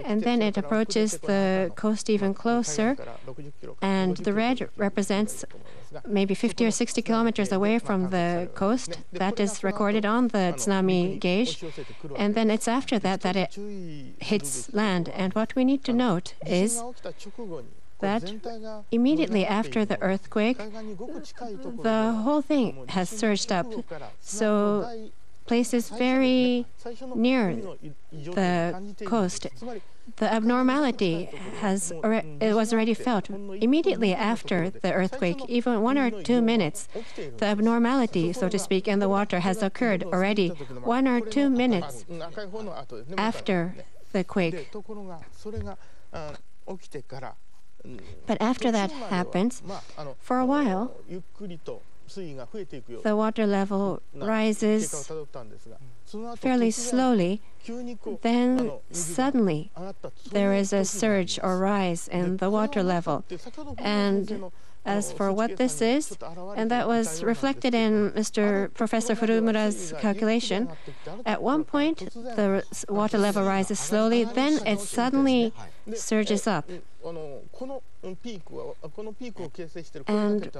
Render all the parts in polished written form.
and then it approaches the coast even closer, and the red represents maybe 50 or 60 kilometers away from the coast. That is recorded on the tsunami gauge, and then it's after that that it hits land. And what we need to note is that immediately after the earthquake, the whole thing has surged up. So places very near the coast, the abnormality it was already felt. Immediately after the earthquake, even 1 or 2 minutes, the abnormality, so to speak, in the water has occurred already 1 or 2 minutes after the quake. But after that happens, for a while, the water level rises fairly slowly. Then suddenly there is a surge or rise in the water level. And as for what this is, and that was reflected in Professor Furumura's calculation, at one point the water level rises slowly, then it suddenly surges up. And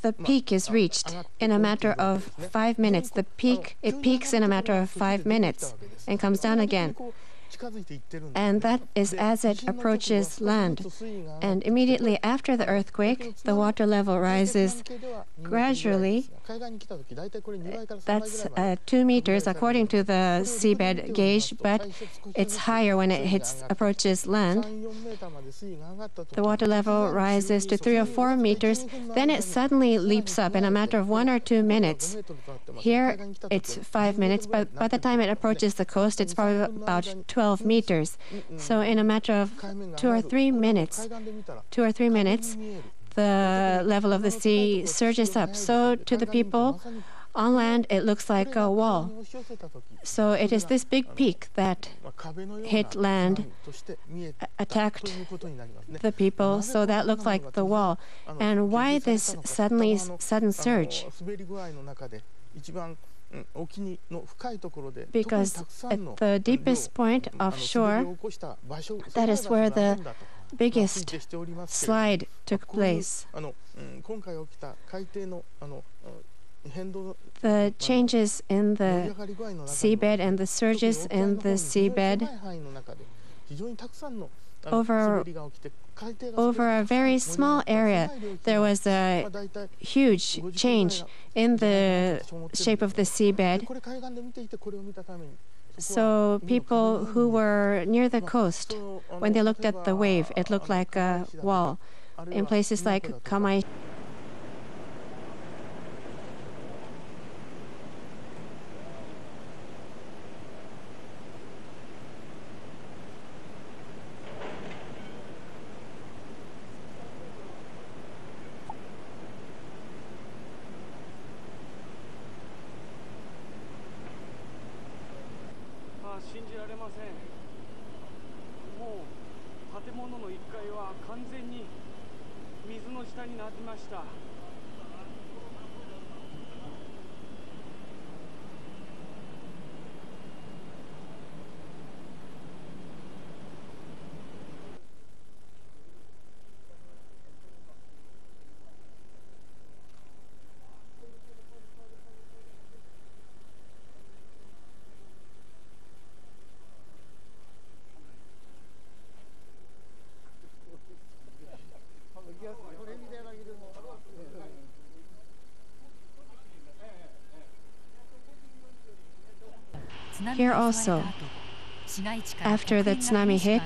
the peak is reached in a matter of 5 minutes. It peaks in a matter of 5 minutes and comes down again. And that is as it approaches land. And immediately after the earthquake, the water level rises gradually. That's 2 meters according to the seabed gauge, but it's higher when it approaches land. The water level rises to 3 or 4 meters, then it suddenly leaps up in a matter of 1 or 2 minutes. Here it's 5 minutes, but by the time it approaches the coast, it's probably about 12 meters. So in a matter of 2 or 3 minutes, the level of the sea surges up. So to the people on land, it looks like a wall. So it is this big peak that hit land, attacked the people, so that looked like the wall. And why this sudden surge? Because at the deepest point offshore, that is where the biggest slide took place. The changes in the seabed and the surges in the seabed over a very small area, there was a huge change in the shape of the seabed. So people who were near the coast, when they looked at the wave, it looked like a wall. In places like Kamai, here also, after the tsunami hit,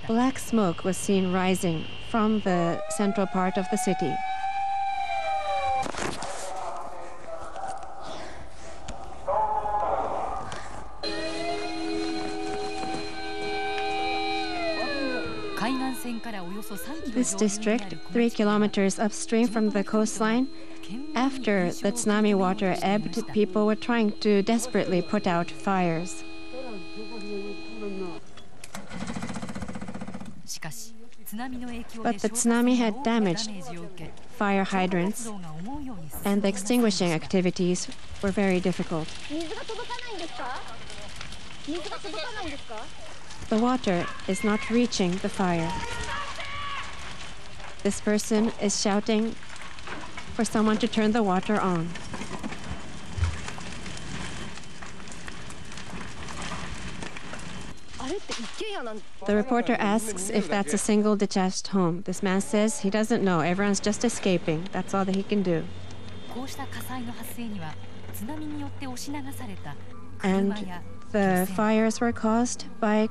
black smoke was seen rising from the central part of the city. This district, 3 kilometers upstream from the coastline, after the tsunami water ebbed, people were trying to desperately put out fires. But the tsunami had damaged fire hydrants, and the extinguishing activities were very difficult. the water is not reaching the fire. This person is shouting for someone to turn the water on. The reporter asks if that's a single detached home. This man says he doesn't know. Everyone's just escaping. That's all that he can do. And the fires were caused by